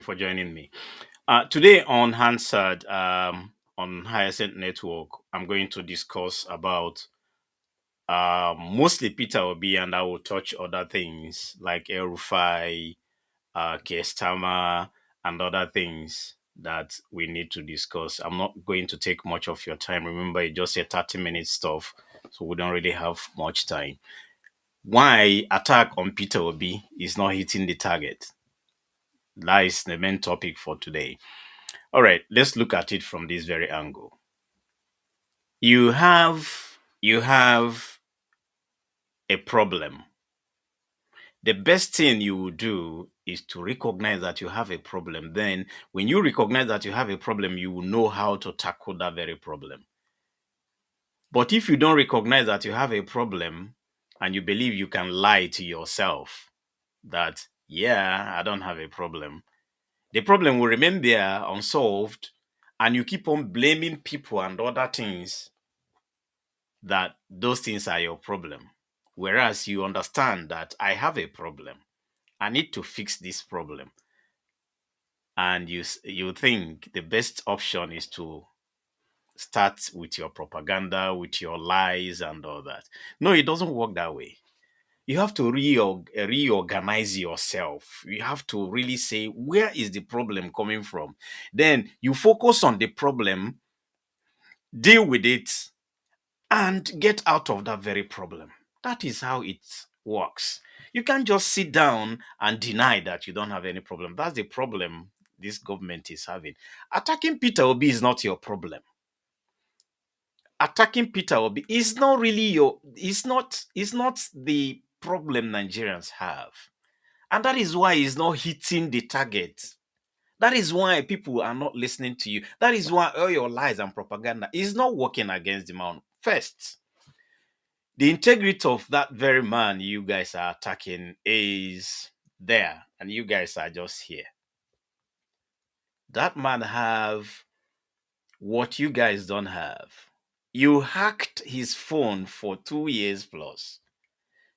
for joining me. Today on Hansard, on Hyacinth Network, I'm going to discuss about mostly Peter Obi, and I will touch other things like El Rufai, Kestama, and other things that we need to discuss. I'm not going to take much of your time. Remember, it's just a 30-minute stuff, so we don't really have much time. Why attack on Peter Obi is not hitting the target? That is the main topic for today. All right, let's look at it from this very angle. You have a problem. The best thing you will do is to recognize that you have a problem. Then when you recognize that you have a problem, you will know how to tackle that very problem. But if you don't recognize that you have a problem and you believe you can lie to yourself that, yeah, I don't have a problem, the problem will remain there unsolved, and you keep on blaming people and other things that those things are your problem. Whereas you understand that I have a problem. I need to fix this problem. And you think the best option is to start with your propaganda, with your lies and all that. No, it doesn't work that way. You have to reorganize yourself. You have to really say, where is the problem coming from? Then you focus on the problem, deal with it, and get out of that very problem. That is how it works. You can't just sit down and deny that you don't have any problem. That's the problem this government is having. Attacking Peter Obi is not your problem. Attacking Peter Obi is not really it's not the problem Nigerians have. And that is why it's not hitting the target. That is why people are not listening to you. That is why all your lies and propaganda is not working against the man. First, the integrity of that very man you guys are attacking is there, and you guys are just here. That man have what you guys don't have. You hacked his phone for 2 years plus,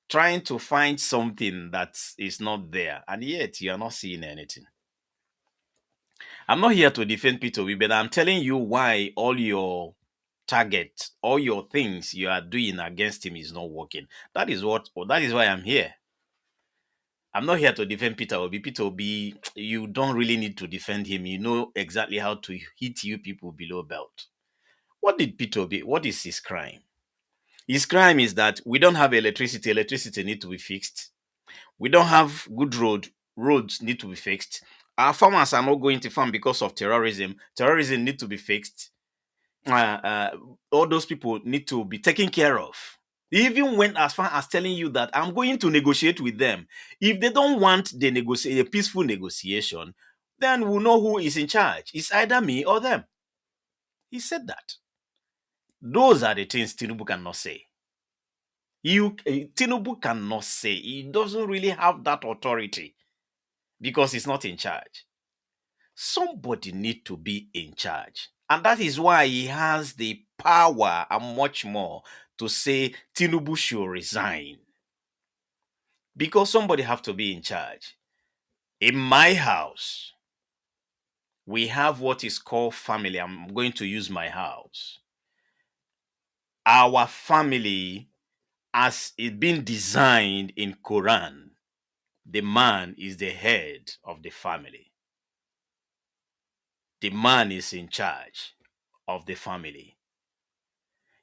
trying to find something that is not there, and yet you are not seeing anything. I'm not here to defend Peter Obi, but I'm telling you why all your target, all your things you are doing against him is not working. That is why I'm here. I'm not here to defend Peter Obi. Peter Obi, you don't really need to defend him. You know exactly how to hit you people below belt. What did Peter Obi, what is his crime? His crime is that we don't have electricity. Electricity need to be fixed. We don't have good roads need to be fixed. Our farmers are not going to farm because of terrorism. Terrorism need to be fixed. All those people need to be taken care of. He even went as far as telling you that I'm going to negotiate with them. If they don't want a peaceful negotiation, then we'll know who is in charge. It's either me or them. He said that. Those are the things Tinubu cannot say. Tinubu cannot say. He doesn't really have that authority because he's not in charge. Somebody need to be in charge. And that is why he has the power and much more to say Tinubu should resign. Because somebody have to be in charge. In my house, we have what is called family. I'm going to use my house. Our family, as it been designed in Quran, the man is the head of the family. The man is in charge of the family.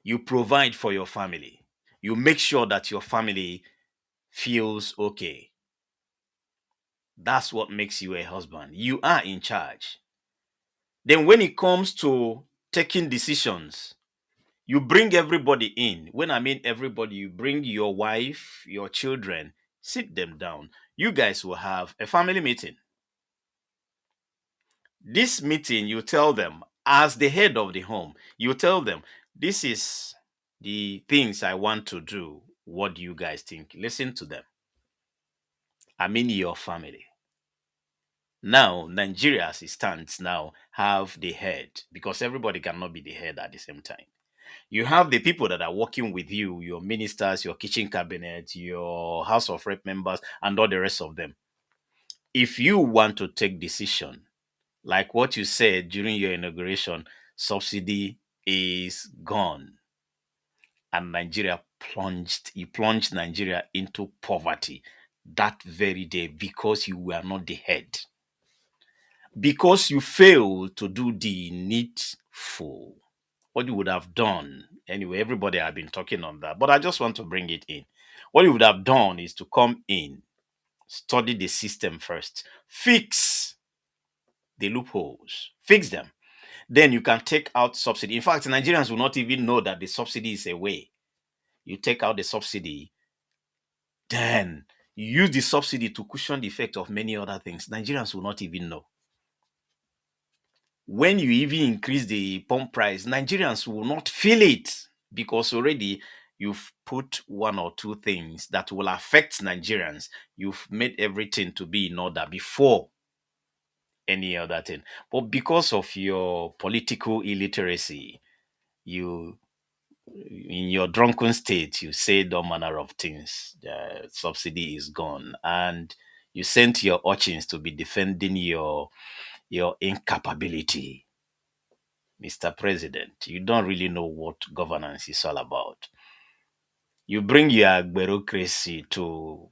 You provide for your family. You make sure that your family feels okay. That's what makes you a husband. You are in charge. Then when it comes to taking decisions, you bring everybody in. When I mean everybody, you bring your wife, your children, sit them down. You guys will have a family meeting. This meeting, you tell them, as the head of the home, you tell them, this is the things I want to do. What do you guys think? Listen to them. I mean your family. Now, Nigeria as it stands now have the head because everybody cannot be the head at the same time. You have the people that are working with you, your ministers, your kitchen cabinet, your House of Rep members, and all the rest of them. if you want to take decision, like what you said during your inauguration, subsidy is gone, and you plunged Nigeria into poverty that very day because you were not the head, because you failed to do the needful. What you would have done, anyway, everybody have been talking on that, but I just want to bring it in. What you would have done is to come in, study the system first, fix the loopholes, fix them. Then you can take out subsidy. In fact, Nigerians will not even know that the subsidy is away. You take out the subsidy, then you use the subsidy to cushion the effect of many other things. Nigerians will not even know. When you even increase the pump price, Nigerians will not feel it because already you've put one or two things that will affect Nigerians. You've made everything to be in order before any other thing. But because of your political illiteracy, you in your drunken state, you said all manner of things. The subsidy is gone, and you sent your urchins to be defending your incapability. Mr. President, you don't really know what governance is all about. You bring your bureaucracy to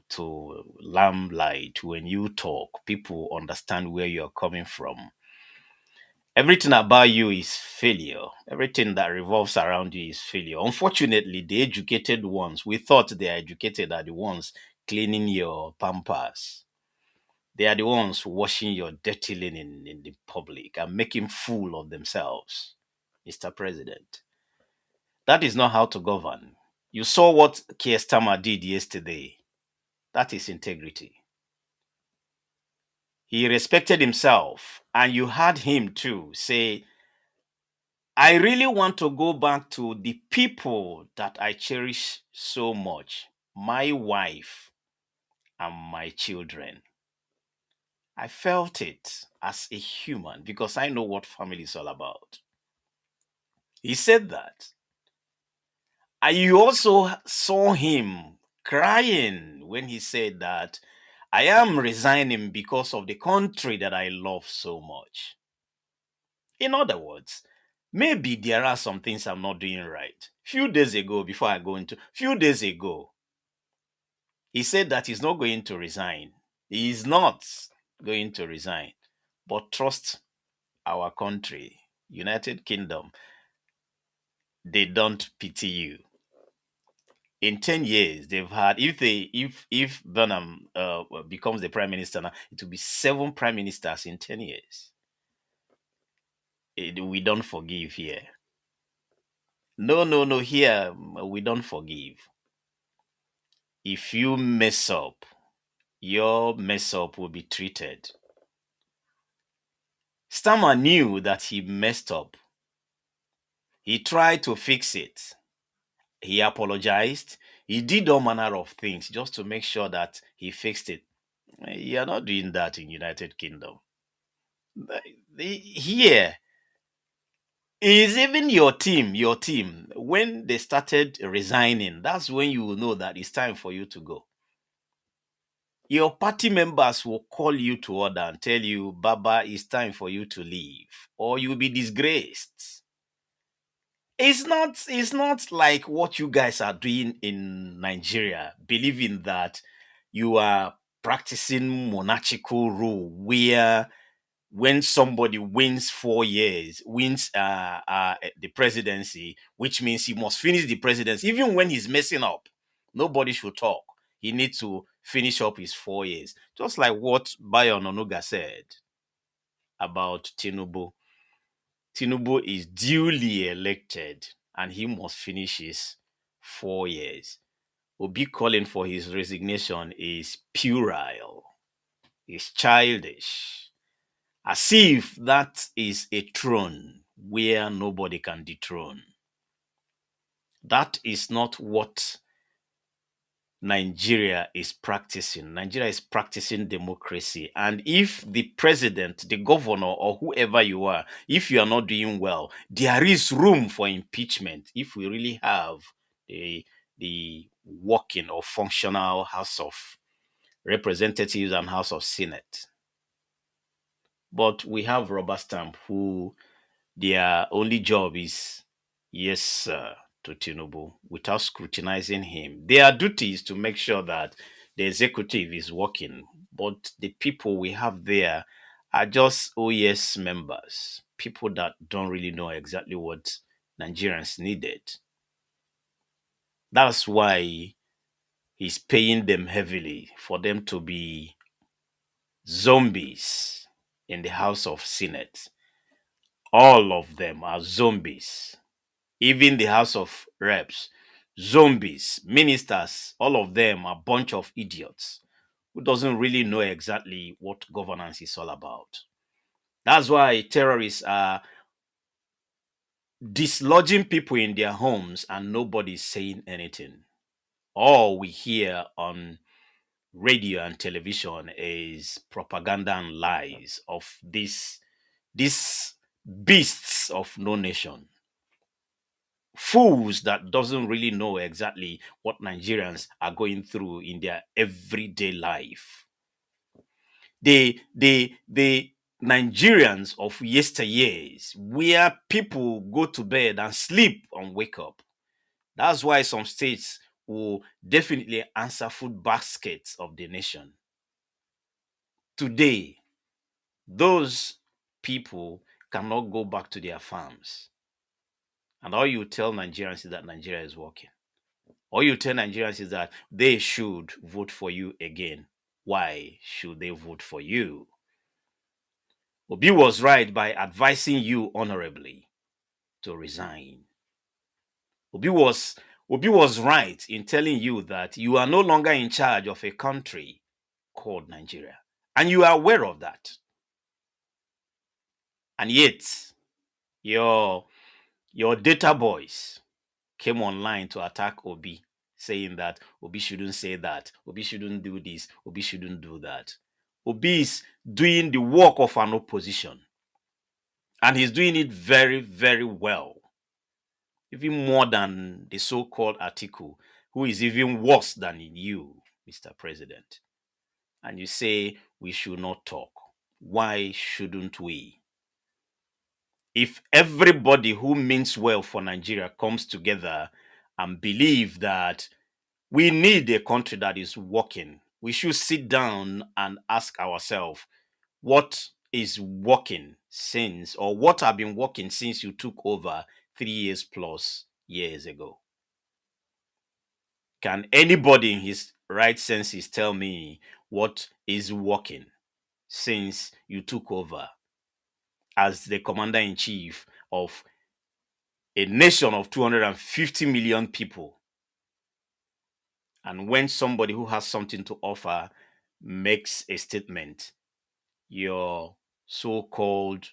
limelight. When you talk, people understand where you're coming from. Everything about you is failure. Everything that revolves around you is failure. Unfortunately, the educated ones, we thought they are educated, are the ones cleaning your pampers. They are the ones washing your dirty linen in the public and making fool of themselves. Mr. President, that is not how to govern. You saw what Keir Starmer did yesterday. That is integrity. He respected himself, and you heard him too say, I really want to go back to the people that I cherish so much, my wife and my children. I felt it as a human because I know what family is all about. He said that. And you also saw him crying when he said that I am resigning because of the country that I love so much. In other words, maybe there are some things I'm not doing right. Few days ago, before I go into, few days ago, he said that he's not going to resign. He is not going to resign, but trust our country, United Kingdom, they don't pity you. In 10 years, they've had, if Burnham becomes the prime minister now, it will be 7 prime ministers in 10 years. We don't forgive here. No, no, no. Here, we don't forgive. If you mess up, your mess up will be treated. Stammer knew that he messed up. He tried to fix it. He apologized. He did all manner of things just to make sure that he fixed it. You're not doing that in United Kingdom. Here is even your team. When they started resigning, that's when you will know that it's time for you to go. Your party members will call you to order and tell you, Baba, it's time for you to leave, or you'll be disgraced. It's not like what you guys are doing in Nigeria, believing that you are practicing monarchical rule where when somebody wins 4 years, wins the presidency, which means he must finish the presidency, even when he's messing up. Nobody should talk. He needs to finish up his 4 years. Just like what Bayon Onuga said about Tinubu. Tinubu is duly elected and he must finish his 4 years. Obi calling for his resignation is puerile, is childish, as if that is a throne where nobody can dethrone. That is not what Nigeria is practicing. Nigeria is practicing democracy. And if the president, the governor, or whoever you are, if you are not doing well, there is room for impeachment if we really have the working or functional House of Representatives and House of Senate. But we have rubber stamp who their only job is yes, sir, to Tinubu without scrutinizing him. Their duty is to make sure that the executive is working. But the people we have there are just OES members, people that don't really know exactly what Nigerians needed. That's why he's paying them heavily for them to be zombies in the House of Senate. All of them are zombies. Even the House of Reps, zombies, ministers, all of them are a bunch of idiots who doesn't really know exactly what governance is all about. That's why terrorists are dislodging people in their homes and nobody's saying anything. All we hear on radio and television is propaganda and lies of these beasts of no nation, fools that doesn't really know exactly what Nigerians are going through in their everyday life. The Nigerians of yesteryears, where people go to bed and sleep and wake up. That's why some states will definitely answer food baskets of the nation. Today, those people cannot go back to their farms. And all you tell Nigerians is that Nigeria is working. All you tell Nigerians is that they should vote for you again. Why should they vote for you? Obi was right by advising you honorably to resign. Obi was Obi was right in telling you that you are no longer in charge of a country called Nigeria. And you are aware of that. And yet, your data boys came online to attack Obi, saying that Obi shouldn't say that, Obi shouldn't do this, Obi shouldn't do that. Obi is doing the work of an opposition, and he's doing it very, very well, even more than the so-called Atiku, who is even worse than you, Mr. President. And you say we should not talk. Why shouldn't we? If everybody who means well for Nigeria comes together and believe that we need a country that is working, we should sit down and ask ourselves what is working since, or what have been working since you took over 3 years plus years ago. Can anybody in his right senses tell me what is working since you took over as the commander-in-chief of a nation of 250 million people? And when somebody who has something to offer makes a statement, your so-called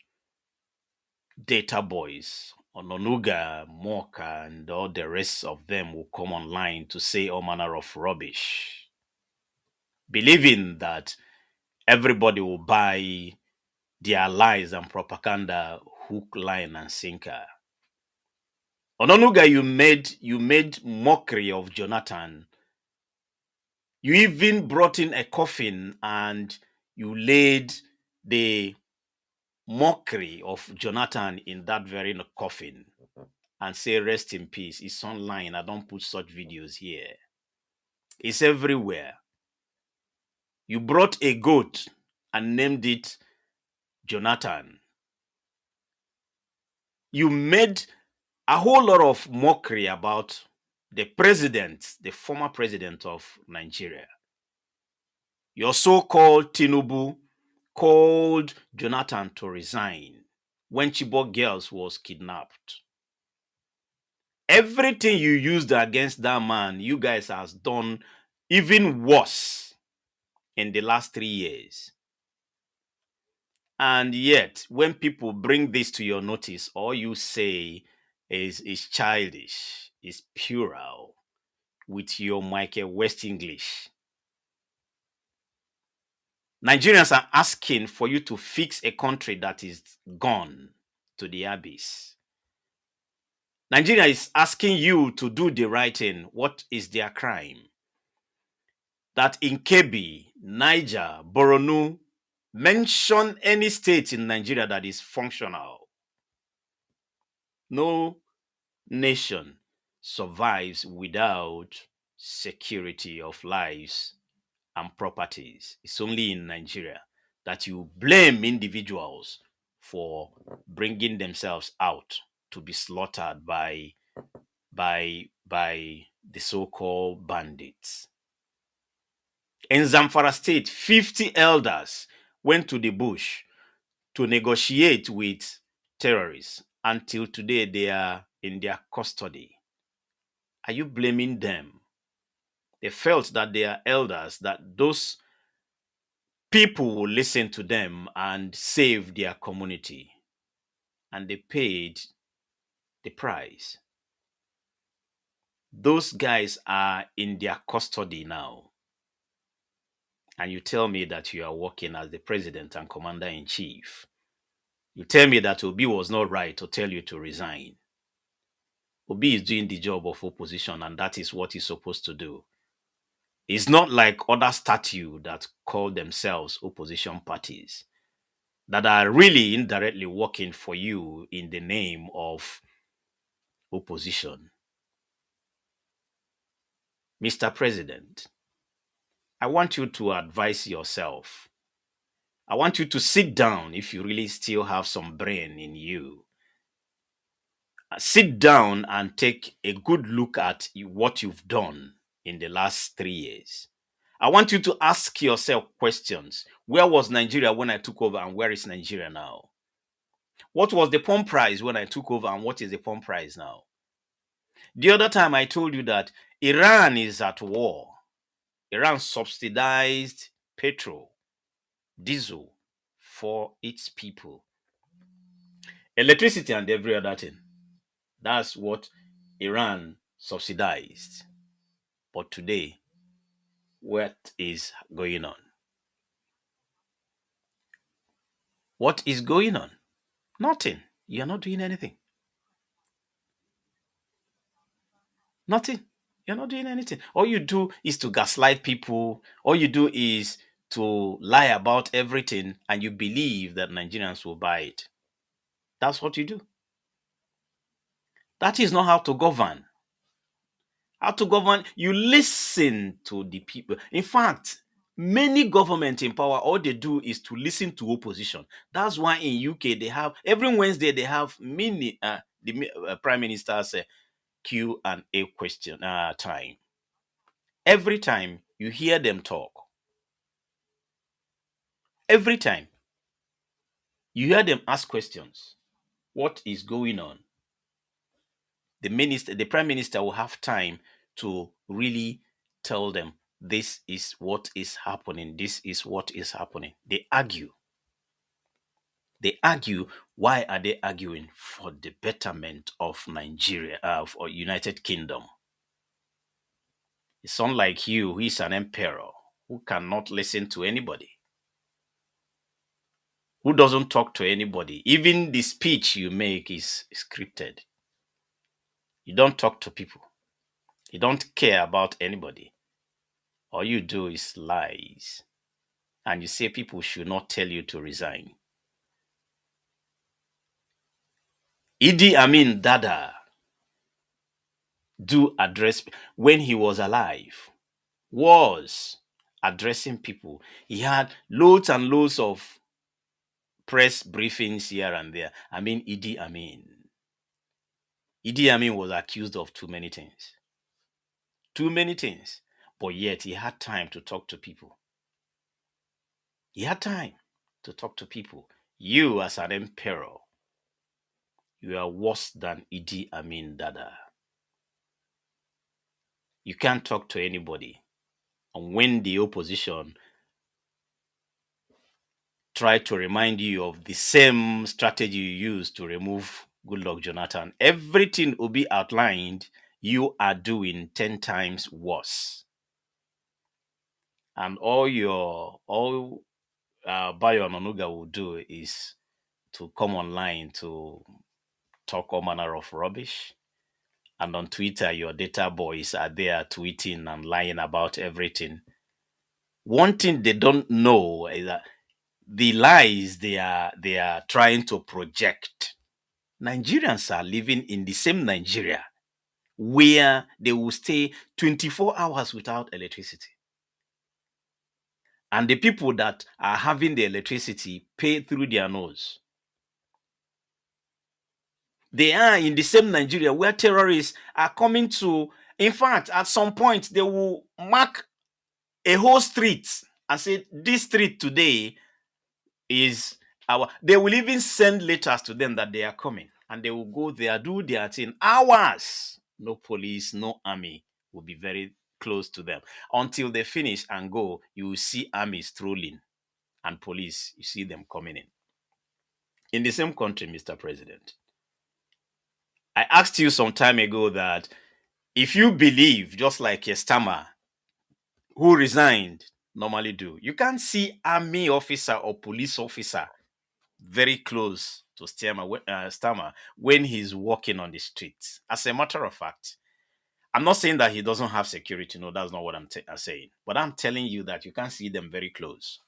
data boys, Ononuga, Moka, and all the rest of them will come online to say all manner of rubbish, believing that everybody will buy their lies and propaganda hook, line, and sinker. Ononuga, you made mockery of Jonathan. You even brought in a coffin and you laid the mockery of Jonathan in that very coffin and say, rest in peace. It's online. I don't put such videos here. It's everywhere. You brought a goat and named it Jonathan. You made a whole lot of mockery about the president, the former president of Nigeria. Your so-called Tinubu called Jonathan to resign when Chibok girls was kidnapped. Everything you used against that man, you guys has done even worse in the last 3 years. And yet, when people bring this to your notice, all you say is childish, is puerile, with your Michael West English. Nigerians are asking for you to fix a country that is gone to the abyss. Nigeria is asking you to do the right thing. What is their crime? That in Kebbi, Niger, Borno, Mention any state in Nigeria that is functional. No nation survives without security of lives and properties. It's only in Nigeria that you blame individuals for bringing themselves out to be slaughtered by the so-called bandits. In Zamfara state, 50 elders went to the bush to negotiate with terrorists. Until today, they are in their custody. Are you blaming them? They felt that they are elders, that those people will listen to them and save their community. And they paid the price. Those guys are in their custody now. And you tell me that you are working as the president and commander in chief. You tell me that Obi was not right to tell you to resign. Obi is doing the job of opposition, and that is what he's supposed to do. It's not like other statutes that call themselves opposition parties that are really indirectly working for you in the name of opposition. Mr. President, I want you to advise yourself. I want you to sit down if you really still have some brain in you. Sit down and take a good look at what you've done in the last 3 years. I want you to ask yourself questions. Where was Nigeria when I took over, and where is Nigeria now? What was the pump price when I took over, and what is the pump price now? The other time I told you that Iran is at war. Iran subsidized petrol, diesel for its people. Electricity and every other thing. That's what Iran subsidized. But today, what is going on? What is going on? Nothing. You're not doing anything. Nothing. You're not doing anything. All you do is to gaslight people. All you do is to lie about everything, and you believe that Nigerians will buy it. That's what you do. That is not how to govern. How to govern, you listen to the people. In fact, many government in power, all they do is to listen to opposition. That's why in UK they have every Wednesday they have prime minister's Q and A question time. Every time you hear them talk, every time you hear them ask questions, what is going on? The prime minister will have time to really tell them this is what is happening. This is what is happening. They argue. They argue. Why are they arguing? For the betterment of Nigeria, or United Kingdom. It's unlike you, who is an emperor, who cannot listen to anybody, who doesn't talk to anybody. Even the speech you make is scripted. You don't talk to people. You don't care about anybody. All you do is lies. And you say people should not tell you to resign. Idi Amin Dada do address, when he was alive, was addressing people. He had loads and loads of press briefings here and there. I mean, Idi Amin. Idi Amin was accused of too many things. Too many things. But yet he had time to talk to people. He had time to talk to people. You, as an emperor, you are worse than Idi Amin Dada. You can't talk to anybody. And when the opposition try to remind you of the same strategy you used to remove Goodluck Jonathan, everything will be outlined, you are doing 10 times worse. And all Bayo Ononuga will do is to come online to talk all manner of rubbish. And on Twitter, your data boys are there tweeting and lying about everything. One thing they don't know is that the lies they are trying to project. Nigerians are living in the same Nigeria where they will stay 24 hours without electricity. And the people that are having the electricity pay through their nose. They are in the same Nigeria where terrorists are coming to, in fact, at some point, they will mark a whole street and say, this street today is our. They will even send letters to them that they are coming. And they will go there, do their thing. Hours. No police, no army will be very close to them. Until they finish and go, you will see armies strolling and police, you see them coming in. In the same country, Mr. President, I asked you some time ago that if you believe, just like a stammer who resigned normally do, you can't see army officer or police officer very close to Stammer when he's walking on the streets. As a matter of fact, I'm not saying that he doesn't have security. No, that's not what I'm saying. But I'm telling you that you can't see them very close.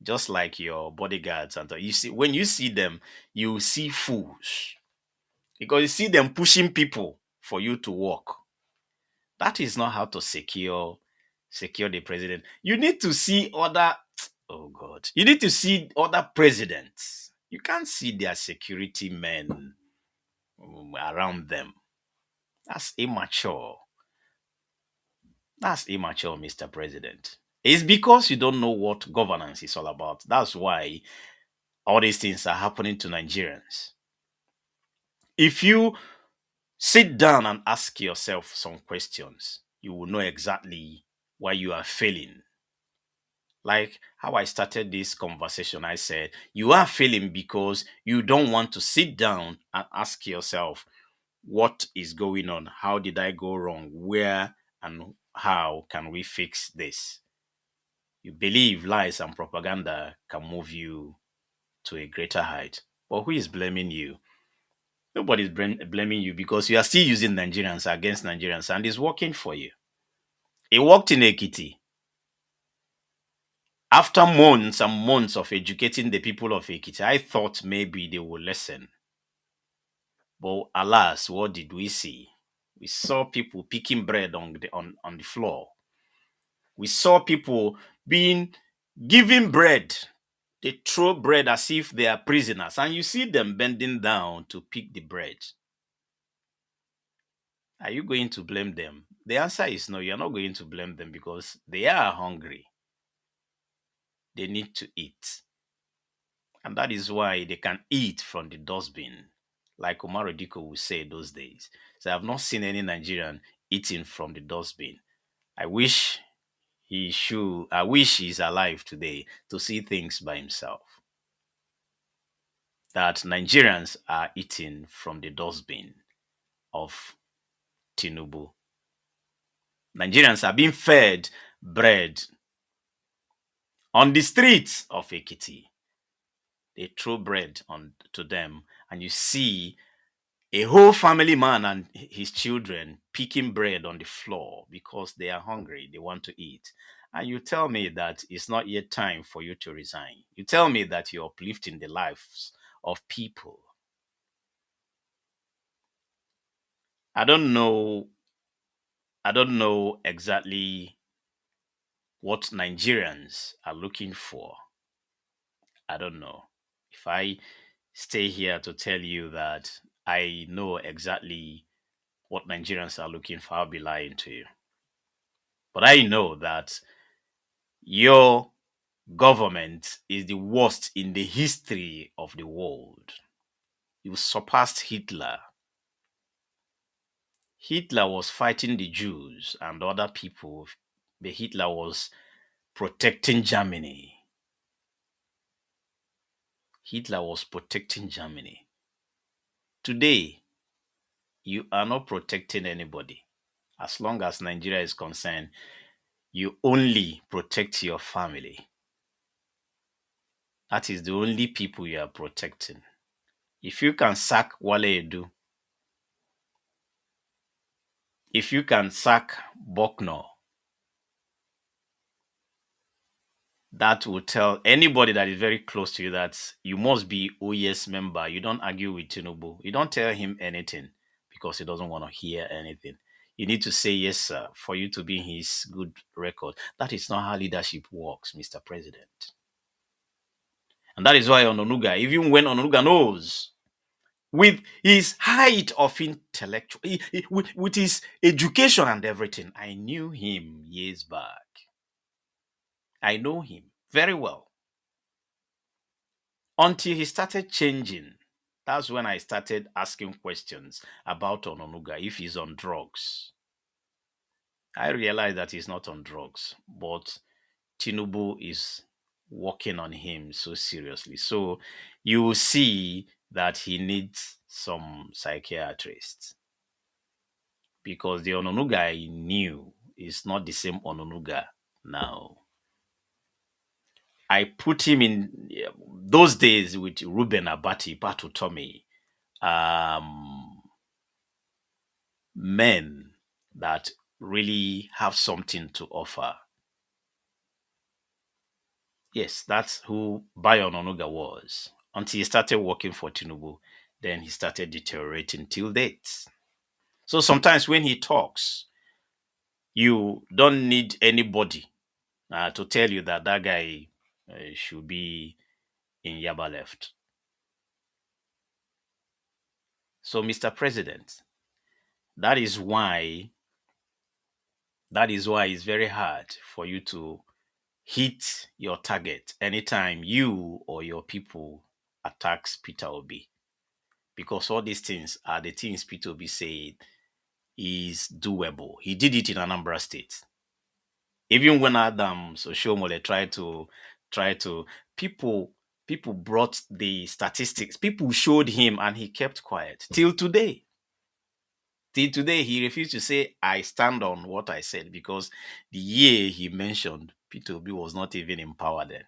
Just like your bodyguards. And you see, when you see them, you see fools. Because you see them pushing people for you to walk. That is not how to secure the president. You need to see other, oh God, you need to see other presidents. You can't see their security men around them. That's immature. That's immature, Mr. President. It's because you don't know what governance is all about. That's why all these things are happening to Nigerians. If you sit down and ask yourself some questions, you will know exactly why you are failing. Like how I started this conversation, I said, you are failing because you don't want to sit down and ask yourself, what is going on? How did I go wrong? Where and how can we fix this? You believe lies and propaganda can move you to a greater height. But who is blaming you? Nobody's blaming you because you are still using Nigerians against Nigerians and it's working for you. It worked in Ekiti. After months and months of educating the people of Ekiti, I thought maybe they would listen. But alas, what did we see? We saw people picking bread on the floor. We saw people being given bread. They throw bread as if they are prisoners, and you see them bending down to pick the bread. Are you going to blame them? The answer is no, you're not going to blame them because they are hungry. They need to eat. And that is why they can eat from the dustbin, like Omar Diko would say those days. So I have not seen any Nigerian eating from the dustbin. I wish I wish he's alive today to see things by himself. That Nigerians are eating from the dustbin of Tinubu. Nigerians are being fed bread on the streets of Ekiti. They throw bread on to them, and you see a whole family man and his children picking bread on the floor because they are hungry, they want to eat. And you tell me that it's not yet time for you to resign. You tell me that you're uplifting the lives of people. I don't know. I don't know exactly what Nigerians are looking for. I don't know. If I stay here to tell you that I know exactly what Nigerians are looking for, I'll be lying to you. But I know that your government is the worst in the history of the world. You surpassed Hitler. Hitler was fighting the Jews and other people, but Hitler was protecting Germany. Hitler was protecting Germany. Today, you are not protecting anybody. As long as Nigeria is concerned, you only protect your family. That is the only people you are protecting. If you can sack Wale Edu, if you can sack Bokno, that will tell anybody that is very close to you that you must be OES member. You don't argue with Tinubu. You don't tell him anything because he doesn't want to hear anything. You need to say yes, sir, for you to be in his good record. That is not how leadership works, Mr. President. And that is why Ononuga, even when Ononuga knows, with his height of intellectual, with his education and everything, I knew him years back. I know him very well. Until he started changing. That's when I started asking questions about Ononuga if he's on drugs. I realized that he's not on drugs, but Tinubu is working on him so seriously. So you will see that he needs some psychiatrists because the Ononuga I knew is not the same Ononuga now. I put him in those days with Ruben Abati, Patu Tommy, um, men that really have something to offer. Yes, that's who Bayon Onuga was. Until he started working for Tinubu, then he started deteriorating till date. So sometimes when he talks, you don't need anybody to tell you that that guy should be in Yaba left. So, Mr. President, that is why it's very hard for you to hit your target anytime you or your people attacks Peter Obi. Because all these things are the things Peter Obi said is doable. He did it in Anambra State. Even when Adams Oshomole tried to people brought the statistics, people showed him and he kept quiet. Till today. Till today, he refused to say, I stand on what I said because the year he mentioned, Peter Obi was not even in power then.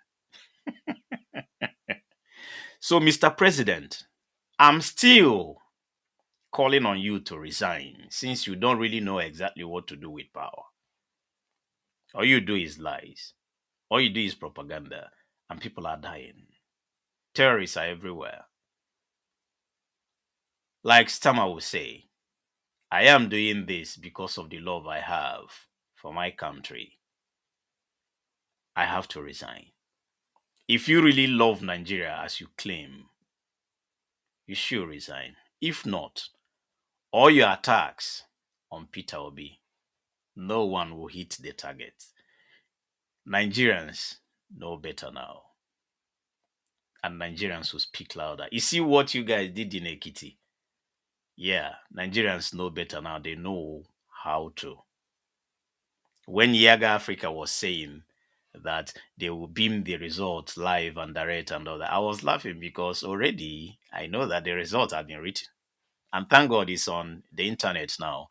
So, Mr. President, I'm still calling on you to resign since you don't really know exactly what to do with power. All you do is lies. All you do is propaganda, and people are dying. Terrorists are everywhere. Like Stammer will say, I am doing this because of the love I have for my country. I have to resign. If you really love Nigeria as you claim, you should resign. If not, all your attacks on Peter Obi, no one will hit the target. Nigerians know better now. And Nigerians will speak louder. You see what you guys did in Ekiti? Yeah, Nigerians know better now. They know how to. When Yaga Africa was saying that they will beam the results live and direct and all that, I was laughing because already I know that the results have been written. And thank God it's on the internet now.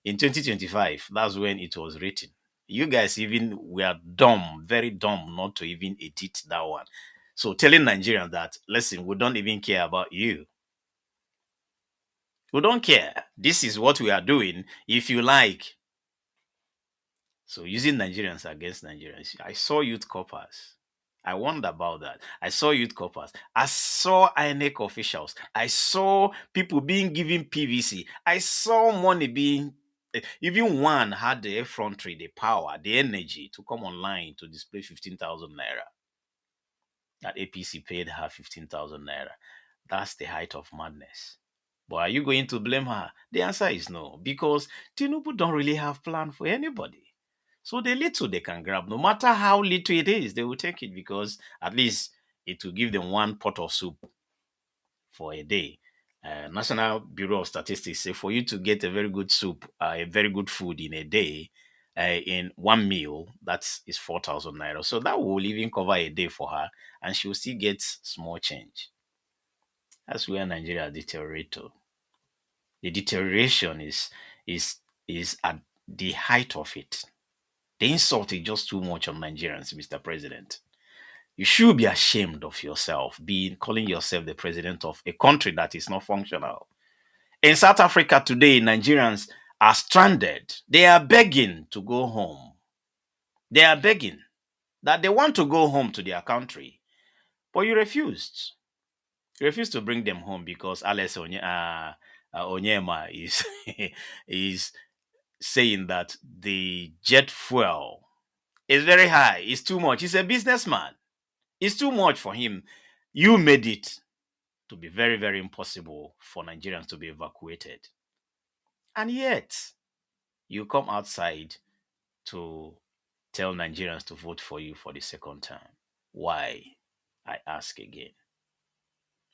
In 2025, that's when it was written. You guys even were dumb, very dumb, not to even edit that one. So telling Nigerians that, listen, we don't even care about you. We don't care. This is what we are doing. If you like. So using Nigerians against Nigerians. I saw youth coppers. I wonder about that. I saw youth coppers. I saw INEC officials. I saw people being given PVC. I saw money being. Even one had the effrontery, the power, the energy to come online to display 15,000 naira. That APC paid her 15,000 naira. That's the height of madness. But are you going to blame her? The answer is no, because Tinubu don't really have plan for anybody. So the little they can grab, no matter how little it is, they will take it because at least it will give them one pot of soup for a day. National Bureau of Statistics say for you to get a very good soup, a very good food in a day, in one meal, that is 4,000 naira. So that will even cover a day for her, and she will still get small change. That's where Nigeria deteriorates. The deterioration is at the height of it. The insult is just too much on Nigerians, Mr. President. You should be ashamed of yourself, being calling yourself the president of a country that is not functional. In South Africa today, Nigerians are stranded. They are begging to go home. They are begging. that they want to go home to their country, but you refused. You refused to bring them home because Onyema is is saying that the jet fuel is very high. It's too much. He's a businessman. It's too much for him. You made it to be very, very impossible for Nigerians to be evacuated. And yet, you come outside to tell Nigerians to vote for you for the second time. Why? I ask again.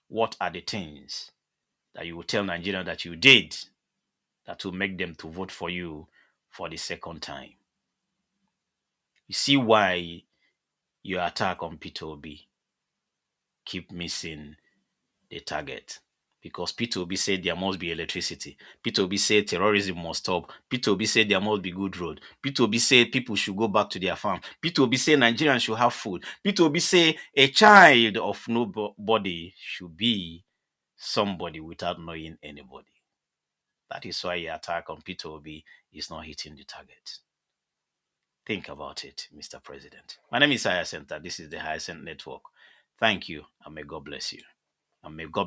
What are the things that you will tell Nigerians that you did that will make them to vote for you for the second time? You see why your attack on Peter Obi keep missing the target. Because Peter Obi said there must be electricity. Peter Obi said terrorism must stop. Peter Obi said there must be good road. Peter Obi said people should go back to their farm. Peter Obi said Nigerians should have food. Peter Obi said a child of nobody should be somebody without knowing anybody. That is why your attack on Peter Obi is not hitting the target. Think about it, Mr. President. My name is Hyacinth. This is the Hyacinth Network. Thank you, and may God bless you. And may God bless